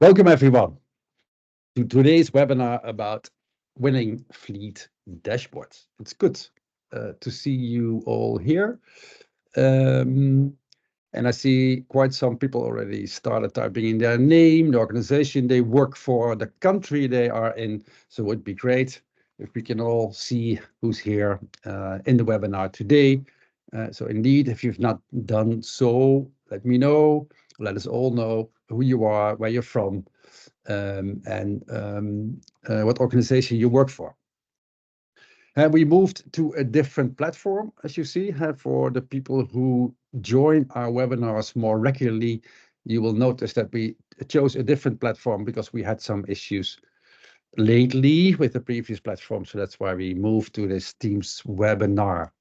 Welcome everyone to today's webinar about winning fleet dashboards. It's good to see you all here. Um, and I see quite some people already started typing in their name, the organization they work for, the country they are in. So it would be great if we can all see who's here in the webinar today. So indeed, if you've not done so, let me know. Let us all know who you are, where you're from, and what organization you work for. We moved to a different platform, as you see. For the people who join our webinars more regularly, you will notice that we chose a different platform because we had some issues lately with the previous platform. So that's why we moved to this Teams webinar.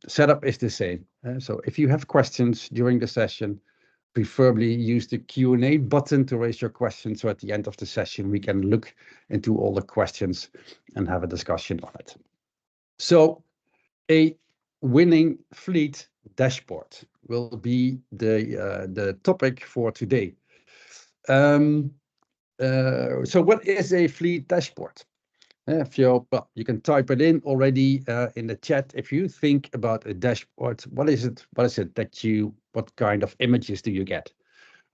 Setup is the same. So if you have questions during the session, preferably use the Q&A button to raise your questions. So at the end of the session, we can look into all the questions and have a discussion on it. So a winning fleet dashboard will be the topic for today. So what is a fleet dashboard? If you can type it in already in the chat. If you think about a dashboard, what is it? What kind of images do you get?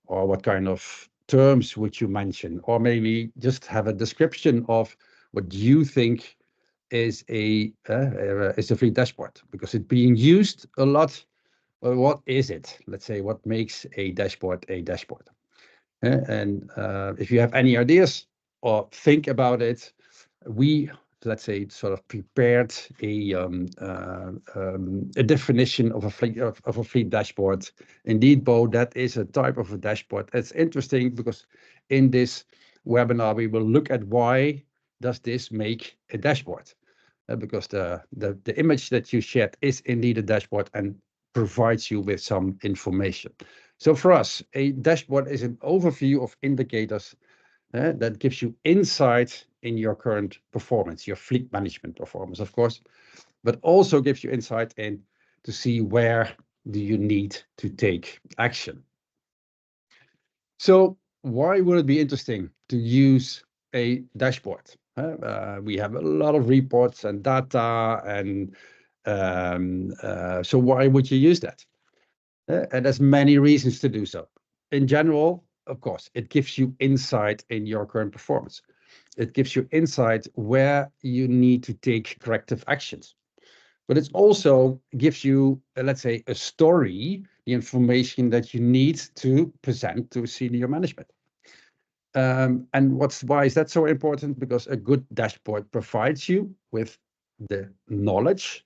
Or what kind of terms would you mention? Or maybe just have a description of what you think is a free dashboard, because it's being used a lot. Well, what is it? Let's say what makes a dashboard a dashboard. And if you have any ideas or think about it, we, let's say, sort of prepared a definition of a fleet dashboard. Indeed, Bo, that is a type of a dashboard. It's interesting because in this webinar we will look at why does this make a dashboard, because the image that you shared is indeed a dashboard and provides you with some information. So for us, a dashboard is an overview of indicators that gives you insight in your current performance, your fleet management performance, of course, but also gives you insight in to see where do you need to take action. So why would it be interesting to use a dashboard? We have a lot of reports and data, and so why would you use that? And there's many reasons to do so. In general, of course, it gives you insight in your current performance. It gives you insight where you need to take corrective actions. But it also gives you, let's say, a story, the information that you need to present to senior management. And why is that so important? Because a good dashboard provides you with the knowledge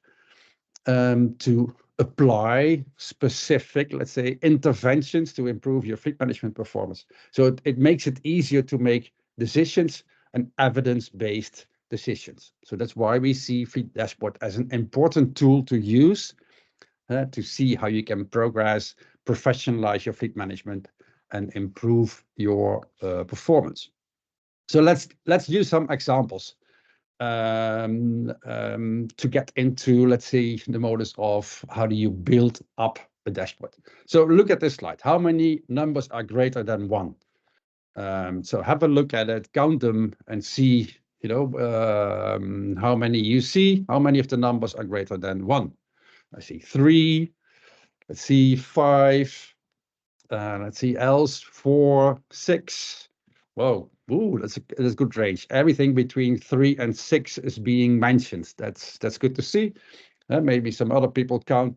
to apply specific, let's say, interventions to improve your fleet management performance. So it makes it easier to make decisions and evidence-based decisions. So that's why we see Fleet Dashboard as an important tool to use to see how you can progress, professionalize your fleet management, and improve your performance. So let's use some examples to get into, let's say, the modus of how do you build up a dashboard. So look at this slide. How many numbers are greater than one? So have a look at it, count them, and see, how many you see. How many of the numbers are greater than one? I see 3. Let's see 5. Let's see else 4, 6. Whoa, ooh, that's a good range. Everything between 3 and 6 is being mentioned. That's good to see. Maybe some other people count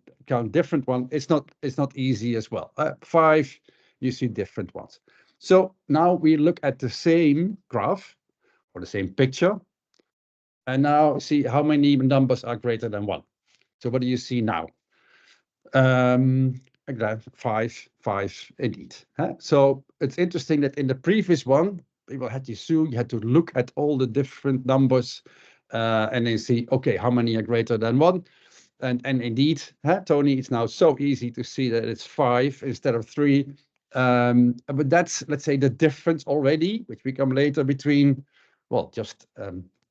different ones. It's not easy as well. 5, you see different ones. So now we look at the same graph or the same picture, and now see how many numbers are greater than 1. So what do you see now? Again, 5 indeed. So it's interesting that in the previous one, people had you had to look at all the different numbers and then see, okay, how many are greater than 1? And indeed, Tony, it's now so easy to see that it's 5 instead of 3. But that's, let's say, the difference already, which we come later between, well, just,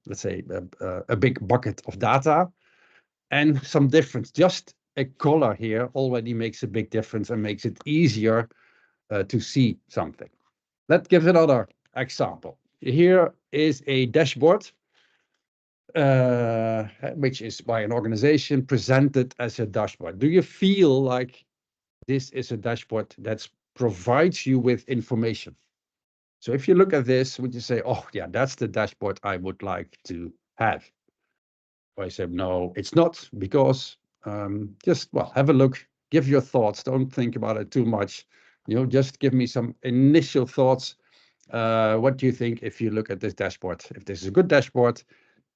let's say, a big bucket of data and some difference. Just a color here already makes a big difference and makes it easier to see something. Let's give another example. Here is a dashboard, which is by an organization presented as a dashboard. Do you feel like this is a dashboard that provides you with information? So if you look at this, would you say, oh, yeah, that's the dashboard I would like to have? Or I said, no, it's not, because just, well, have a look, give your thoughts. Don't think about it too much. Just give me some initial thoughts. What do you think if you look at this dashboard? If this is a good dashboard,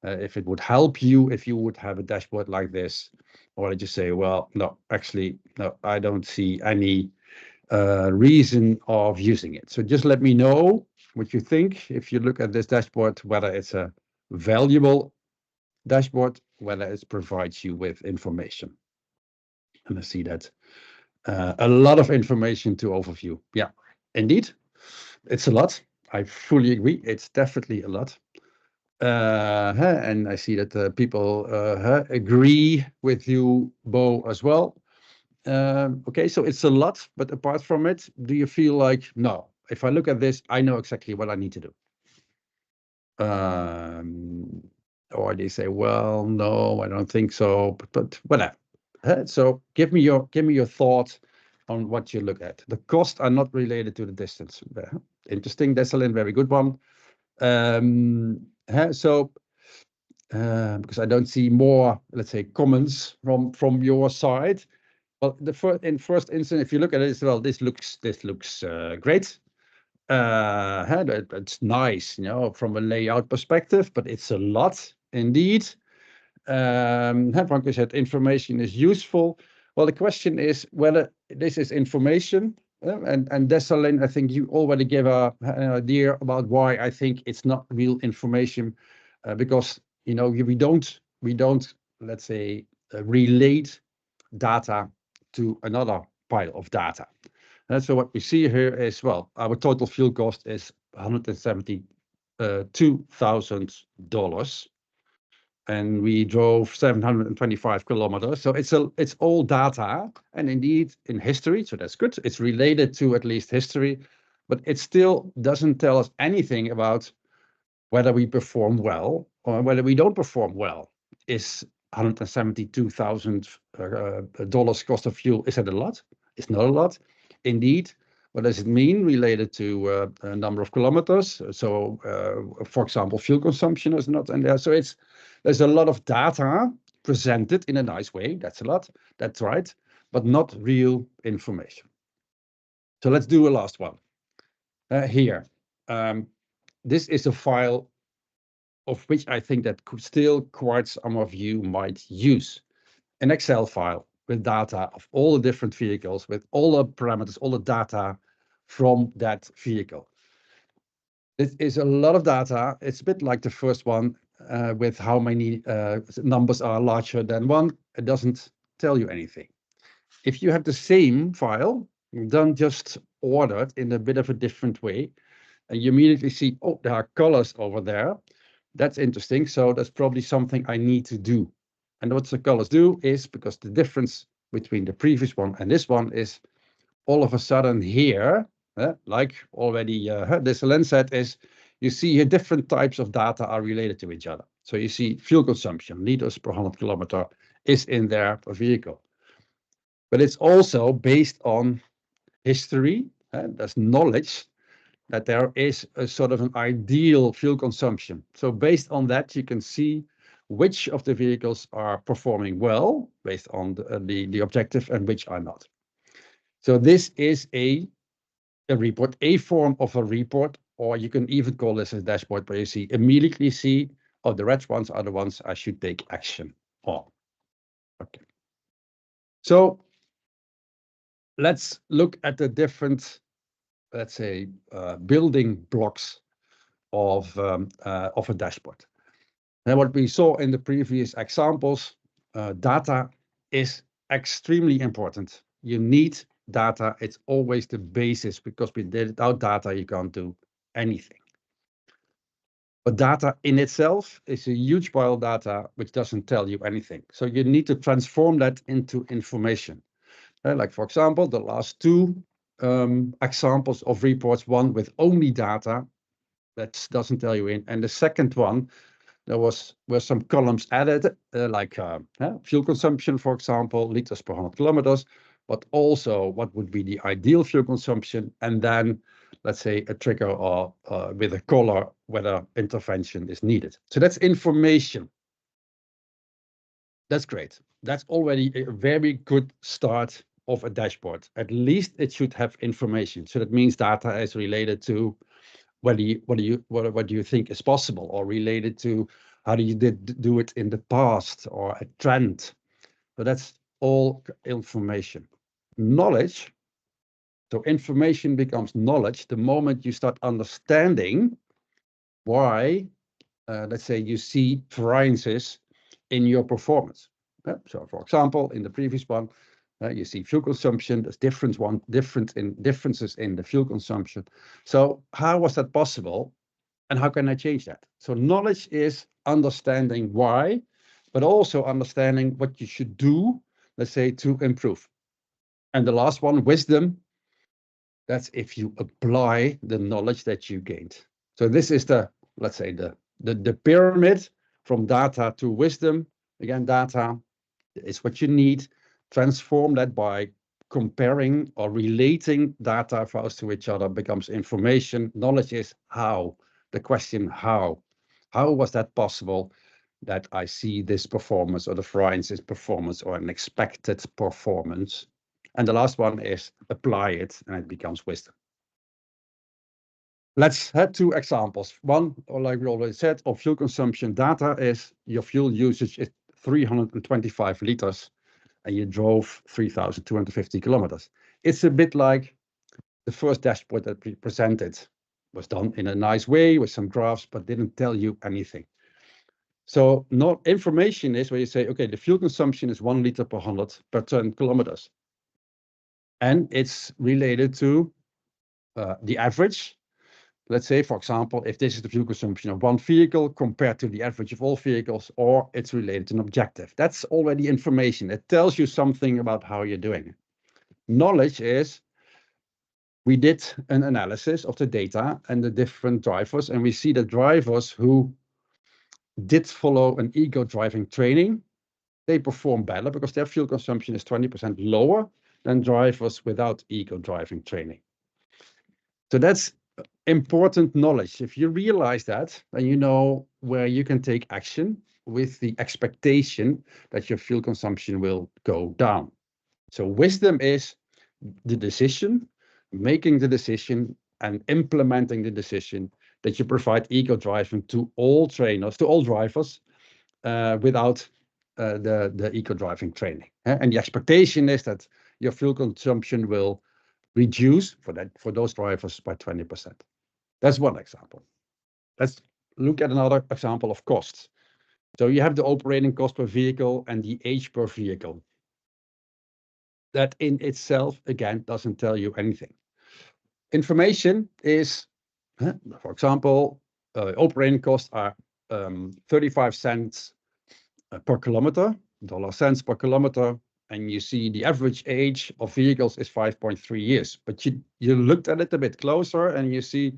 if it would help you, if you would have a dashboard like this, or did you say, well, no, actually, no, I don't see any reason of using it. So just let me know what you think if you look at this dashboard, whether it's a valuable dashboard, whether it provides you with information. And I see that a lot of information to overview. Yeah, indeed, it's a lot. I fully agree. It's definitely a lot. And I see that people agree with you, Bo, as well. Okay, so it's a lot, but apart from it, do you feel like, no, if I look at this, I know exactly what I need to do? Or they say, well, no, I don't think so, but whatever. So give me your thought on what you look at. The costs are not related to the distance. Interesting, Dessalin, very good one. So because I don't see more, let's say, comments from your side. Well, in first instance, if you look at it, well, this looks great. It's nice, from a layout perspective, but it's a lot indeed. Franco said information is useful. Well, the question is whether this is information. And Dessalin, I think you already gave an idea about why I think it's not real information, because we don't, let's say, relate data to another pile of data. And so what we see here is, well, our total fuel cost is $172,000, and we drove 725 kilometers. So it's all data, and indeed in history, so that's good. It's related to at least history, but it still doesn't tell us anything about whether we perform well or whether we don't perform well. Is $172,000 cost of fuel, is that a lot? It's not a lot. Indeed, what does it mean related to a number of kilometers? So, for example, fuel consumption is not in there. So there's a lot of data presented in a nice way. That's a lot. That's right, but not real information. So let's do a last one here. This is a file of which I think that could still quite some of you might use. An Excel file with data of all the different vehicles, with all the parameters, all the data from that vehicle. It is a lot of data. It's a bit like the first one with how many numbers are larger than one. It doesn't tell you anything. If you have the same file, then just order it in a bit of a different way, and you immediately see, oh, there are colors over there. That's interesting. So that's probably something I need to do. And what the colors do is, because the difference between the previous one and this one is all of a sudden here, like already this lens set is, you see here different types of data are related to each other. So you see fuel consumption, liters per 100 kilometer is in there per vehicle. But it's also based on history. There's knowledge that there is a sort of an ideal fuel consumption. So based on that, you can see which of the vehicles are performing well based on the objective and which are not. So this is a report, a form of a report, or you can even call this a dashboard where you immediately see, oh, the red ones are the ones I should take action on. Okay. So let's look at the different, let's say, building blocks of a dashboard. And what we saw in the previous examples, data is extremely important. You need data. It's always the basis, because without data, you can't do anything. But data in itself is a huge pile of data which doesn't tell you anything. So you need to transform that into information. Like, for example, the last two examples of reports, one with only data that doesn't tell you in, and the second one, there were some columns added, like fuel consumption, for example, liters per 100 kilometers, but also what would be the ideal fuel consumption, and then let's say a trigger or with a color whether intervention is needed. So that's information. That's great. That's already a very good start of a dashboard. At least it should have information. So that means data is related to what do you think is possible, or related to how do you do it in the past, or a trend. So that's all information. Knowledge. So information becomes knowledge the moment you start understanding why, let's say, you see variances in your performance. So, for example, in the previous one, you see fuel consumption. There's differences in the fuel consumption. So, how was that possible, and how can I change that? So, knowledge is understanding why, but also understanding what you should do, let's say, to improve. And the last one, wisdom. That's if you apply the knowledge that you gained. So this is the, let's say, the pyramid from data to wisdom. Again, data is what you need. Transform that by comparing or relating data files to each other becomes information. Knowledge is how. The question how. How was that possible that I see this performance, or the variance performance, or an expected performance? And the last one is apply it, and it becomes wisdom. Let's have two examples. One, or like we already said, of fuel consumption data is your fuel usage is 325 liters, and you drove 3,250 kilometers. It's a bit like the first dashboard that we presented. Was done in a nice way with some graphs, but didn't tell you anything. So not information is where you say, okay, the fuel consumption is 1 liter per 100 per 10 kilometers. And it's related to the average. Let's say, for example, if this is the fuel consumption of one vehicle compared to the average of all vehicles, or it's related to an objective. That's already information. It tells you something about how you're doing. Knowledge is, we did an analysis of the data and the different drivers, and we see that drivers who did follow an eco driving training, they perform better because their fuel consumption is 20% lower than drivers without eco driving training. So that's important knowledge. If you realize that, then you know where you can take action with the expectation that your fuel consumption will go down. So wisdom is the decision, making the decision and implementing the decision that you provide eco driving to all trainers, to all drivers, without the eco driving training. And the expectation is that your fuel consumption will reduce for those drivers by 20%. That's one example. Let's look at another example of costs. So you have the operating cost per vehicle and the age per vehicle. That in itself, again, doesn't tell you anything. Information is, for example, operating costs are 35 cents per kilometer, dollar cents per kilometer, and you see the average age of vehicles is 5.3 years. But you looked at it a bit closer, and you see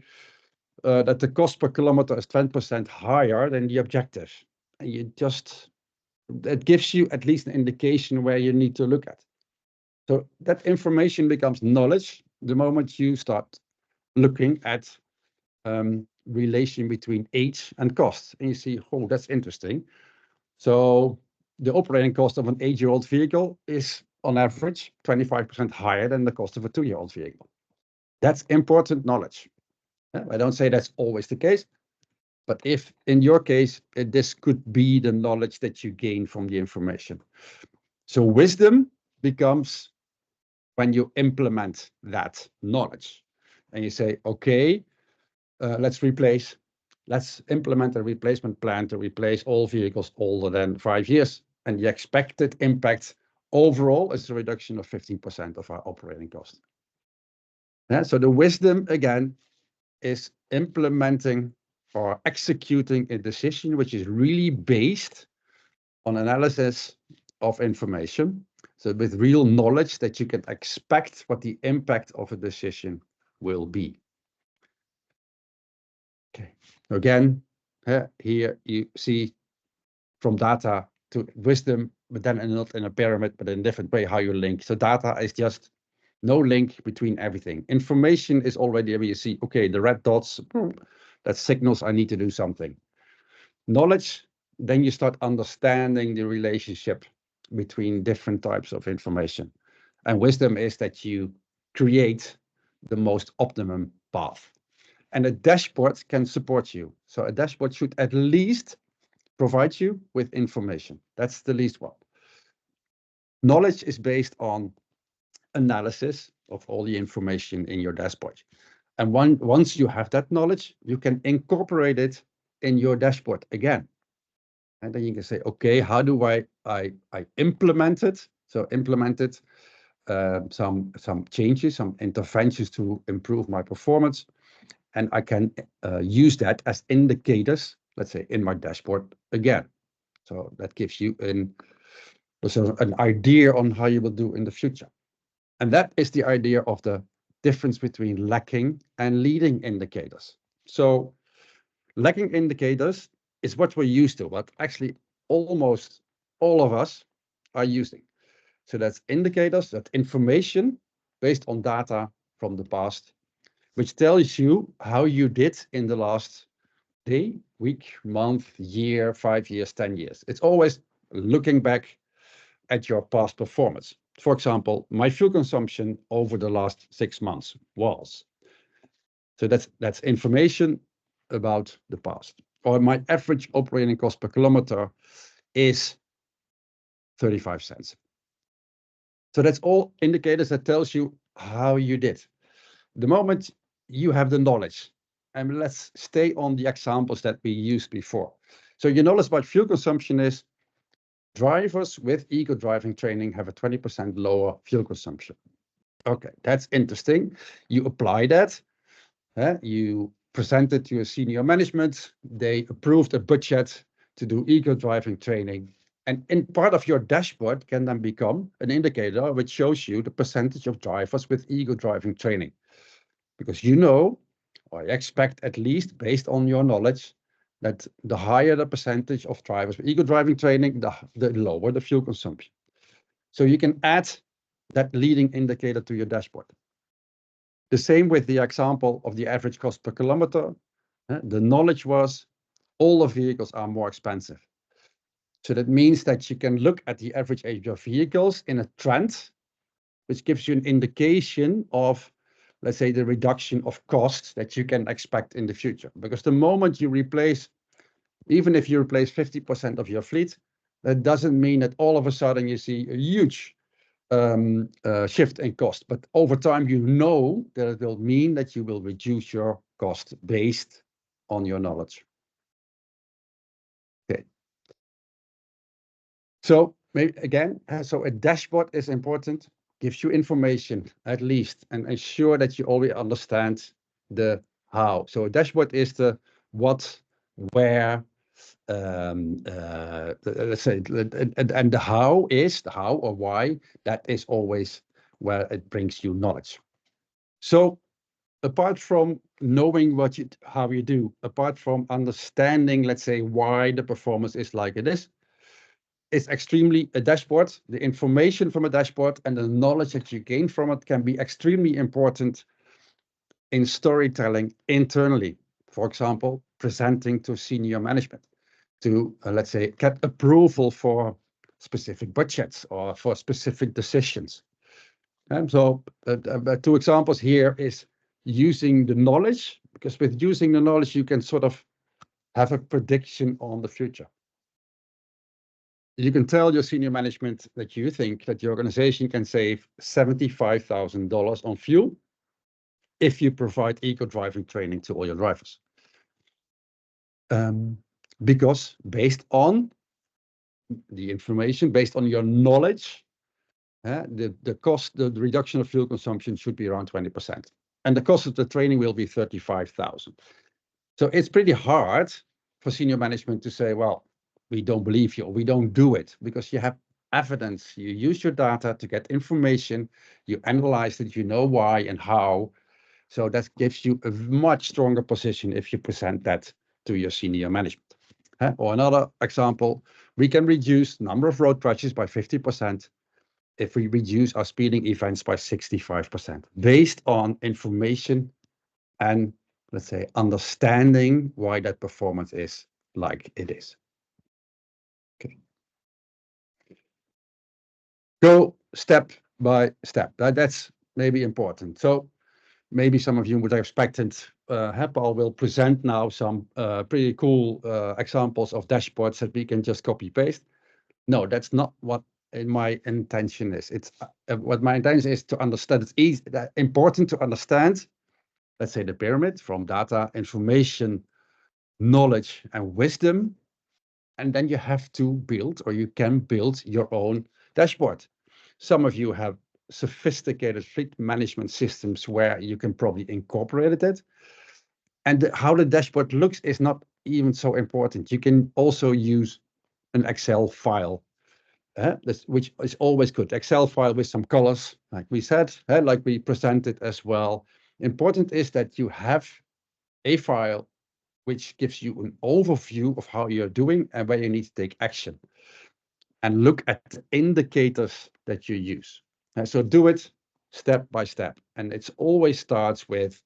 that the cost per kilometer is 20% higher than the objective. And that gives you at least an indication where you need to look at. So that information becomes knowledge the moment you start looking at relation between age and cost. And you see, oh, that's interesting. So the operating cost of an 8-year-old vehicle is on average 25% higher than the cost of a 2-year-old vehicle. That's important knowledge. I don't say that's always the case, but if in your case, this could be the knowledge that you gain from the information. So wisdom becomes when you implement that knowledge and you say, okay, let's implement a replacement plan to replace all vehicles older than 5 years. And the expected impact overall is a reduction of 15% of our operating cost. So the wisdom, again, is implementing or executing a decision which is really based on analysis of information. So with real knowledge that you can expect what the impact of a decision will be. Okay, again, here you see from data to wisdom, but then not in a pyramid, but in a different way how you link. So data is just no link between everything. Information is already where you see, okay, the red dots, that signals I need to do something. Knowledge, then you start understanding the relationship between different types of information. And wisdom is that you create the most optimum path. And a dashboard can support you. So a dashboard should at least provide you with information. That's the least one. Knowledge is based on analysis of all the information in your dashboard. And once you have that knowledge, you can incorporate it in your dashboard again. And then you can say, okay, how do I implement it? So implemented some changes, some interventions to improve my performance. And I can use that as indicators, let's say, in my dashboard again. So that gives you an idea on how you will do in the future. And that is the idea of the difference between lacking and leading indicators. So lacking indicators is what we're used to, but actually almost all of us are using. So that's indicators, that information based on data from the past, which tells you how you did in the last day, week, month, year, 5 years, 10 years. It's always looking back at your past performance. For example, my fuel consumption over the last 6 months was. So that's information about the past. Or my average operating cost per kilometer is 35 cents. So that's all indicators that tells you how you did. The moment you have the knowledge, and let's stay on the examples that we used before. So your knowledge about fuel consumption is drivers with eco driving training have a 20% lower fuel consumption. Okay, that's interesting. You apply that, you present it to your senior management, they approved a budget to do eco driving training. And in part of your dashboard can then become an indicator which shows you the percentage of drivers with eco driving training. Because you know, or expect at least based on your knowledge, that the higher the percentage of drivers with eco driving training, the lower the fuel consumption. So you can add that leading indicator to your dashboard. The same with the example of the average cost per kilometer. The knowledge was all the vehicles are more expensive. So that means that you can look at the average age of vehicles in a trend, which gives you an indication of, let's say, the reduction of costs that you can expect in the future. Because the moment you replace, even if you replace 50% of your fleet, that doesn't mean that all of a sudden you see a huge shift in cost. But over time, you know that it will mean that you will reduce your cost based on your knowledge. Okay. So maybe again, so a dashboard is important, gives you information at least, and ensure that you already understand the how. So a dashboard is the what, where, let's say, and the how is the how or why. That is always where it brings you knowledge. So apart from knowing how you do, apart from understanding, let's say, why the performance is like it is, it's extremely a dashboard. The information from a dashboard and the knowledge that you gain from it can be extremely important in storytelling internally. For example, presenting to senior management to, let's say, get approval for specific budgets or for specific decisions. And so 2 examples here is using the knowledge, because with using the knowledge, you can sort of have a prediction on the future. You can tell your senior management that you think that the organization can save $75,000 on fuel if you provide eco driving training to all your drivers. Because based on the information, based on your knowledge, the cost, the reduction of fuel consumption should be around 20%. And the cost of the training will be 35,000. So it's pretty hard for senior management to say, well, we don't believe you, or we don't do it, because you have evidence. You use your data to get information. You analyze it. You know why and how. So that gives you a much stronger position if you present that to your senior management. Or another example, we can reduce number of road crashes by 50% if we reduce our speeding events by 65%, based on information and, let's say, understanding why that performance is like it is. Okay. Go step by step. That's maybe important. So maybe some of you would have expected Paul will present now some pretty cool examples of dashboards that we can just copy paste. No, that's not what my intention is. It's what my intention is to understand. It's easy, important to understand, let's say, the pyramid from data, information, knowledge, and wisdom. And then you have to build, or you can build your own dashboard. Some of you have sophisticated fleet management systems where you can probably incorporate it. And how the dashboard looks is not even so important. You can also use an Excel file, which is always good. Excel file with some colors, like we said, like we presented as well. Important is that you have a file which gives you an overview of how you're doing and where you need to take action. And look at the indicators that you use. So do it step by step. And it always starts with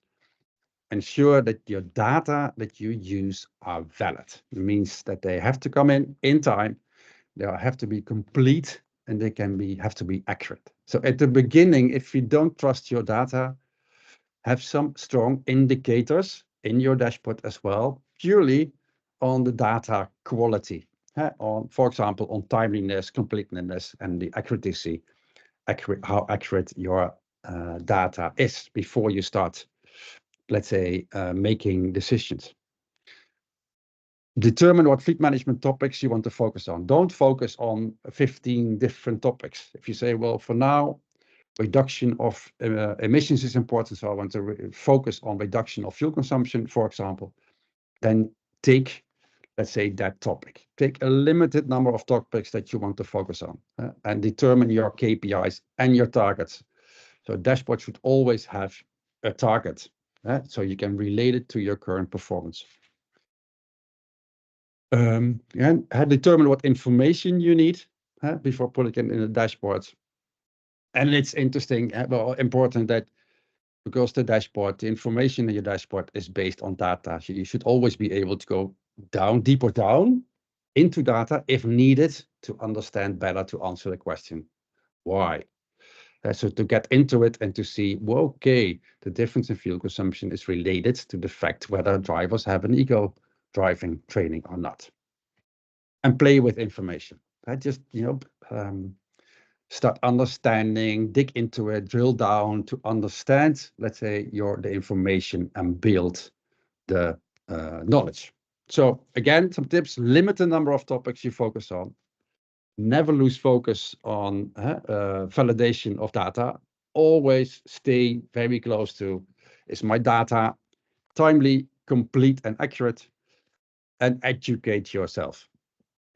ensure that your data that you use are valid. It means that they have to come in time, they have to be complete, and they have to be accurate. So at the beginning, if you don't trust your data, have some strong indicators in your dashboard as well, purely on the data quality. On, for example, on timeliness, completeness, and the accuracy, how accurate your data is before you start, let's say, making decisions. Determine what fleet management topics you want to focus on. Don't focus on 15 different topics. If you say, well, for now, reduction of emissions is important, so I want to focus on reduction of fuel consumption, for example, then take, let's say, that topic. Take a limited number of topics that you want to focus on and determine your KPIs and your targets. So dashboard should always have a target, so you can relate it to your current performance. And determine what information you need before putting it in the dashboard. And it's interesting, well, important that because the dashboard, the information in your dashboard is based on data. So you should always be able to go deeper down into data if needed to understand better, to answer the question, why? So to get into it and to see, well, okay, the difference in fuel consumption is related to the fact whether drivers have an eco driving training or not. And play with information. Just, start understanding, dig into it, drill down to understand, let's say, the information and build the knowledge. So again, some tips: limit the number of topics you focus on. Never lose focus on validation of data. Always stay very close to, is my data timely, complete, and accurate? And educate yourself.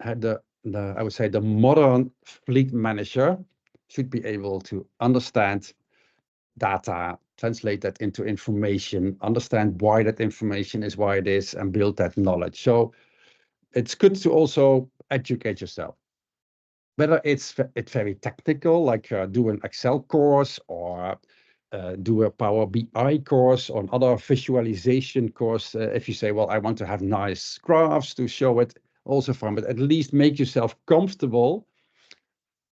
I would say the modern fleet manager should be able to understand data, translate that into information, understand why that information is why it is, and build that knowledge. So it's good to also educate yourself. Whether it's very technical, like do an Excel course or do a Power BI course or another visualization course. If you say, well, I want to have nice graphs to show it, also fine, but at least make yourself comfortable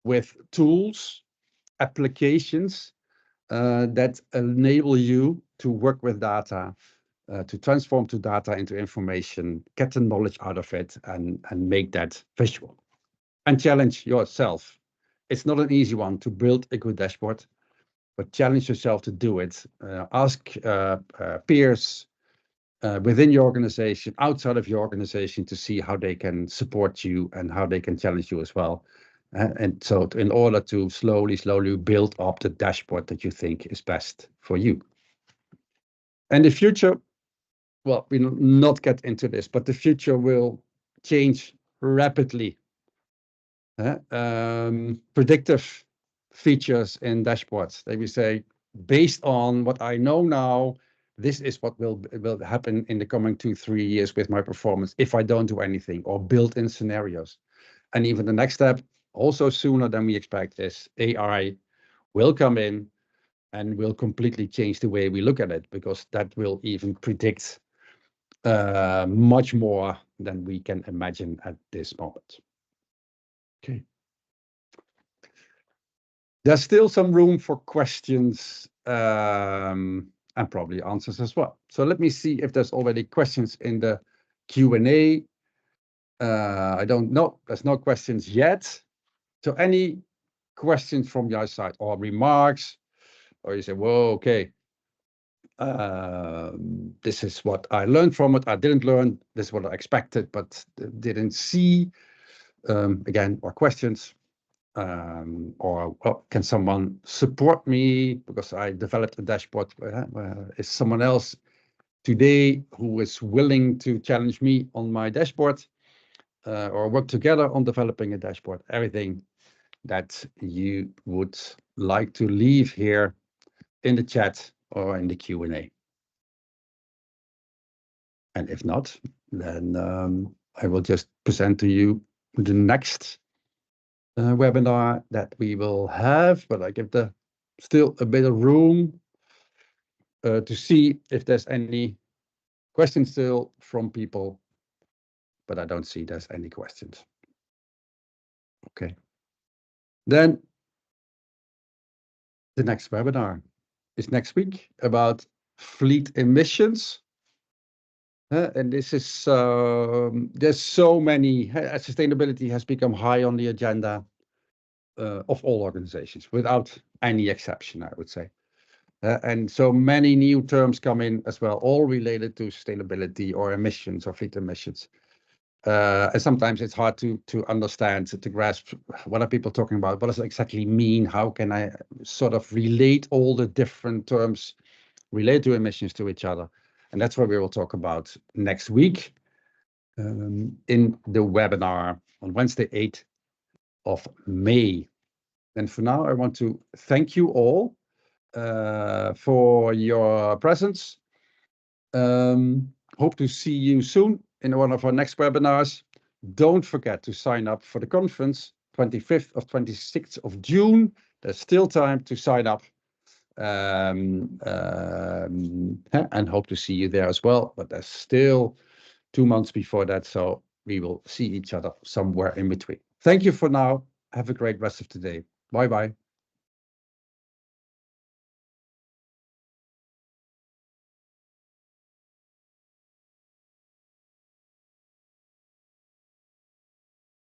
with tools, applications that enable you to work with data, to transform to data into information, get the knowledge out of it, and make that visual. And challenge yourself. It's not an easy one to build a good dashboard, but challenge yourself to do it. Ask peers within your organization, outside of your organization, to see how they can support you and how they can challenge you as well. And so in order to slowly build up the dashboard that you think is best for you. And the future, well, we will not get into this, but the future will change rapidly. predictive features in dashboards. They will say, based on what I know now, this is what will happen in the coming 2-3 years with my performance if I don't do anything, or built-in scenarios. And even the next step, also sooner than we expect, is AI will come in and will completely change the way we look at it, because that will even predict much more than we can imagine at this moment. Okay. There's still some room for questions and probably answers as well. So let me see if there's already questions in the Q&A. I don't know. There's no questions yet. So any questions from your side or remarks, or you say, whoa, okay, this is what I learned from it. I didn't learn. This is what I expected, but didn't see. Again, or questions. Or can someone support me because I developed a dashboard? Is someone else today who is willing to challenge me on my dashboard, or work together on developing a dashboard? Everything that you would like to leave here in the chat or in the Q&A. And if not, then I will just present to you the next webinar that we will have, but I give still a bit of room to see if there's any questions still from people, but I don't see there's any questions. Okay. Then the next webinar is next week about fleet emissions. And this is, there's so many, sustainability has become high on the agenda of all organizations, without any exception, I would say. And so many new terms come in as well, all related to sustainability or emissions or fleet emissions. And sometimes it's hard to understand, to grasp, what are people talking about? What does it exactly mean? How can I sort of relate all the different terms related to emissions to each other? And that's what we will talk about next week in the webinar on Wednesday, 8th of May. And for now, I want to thank you all for your presence. Hope to see you soon in one of our next webinars. Don't forget to sign up for the conference, 25th or 26th of June. There's still time to sign up. And hope to see you there as well. But there's still 2 months before that, so we will see each other somewhere in between. Thank you for now. Have a great rest of the day. Bye-bye.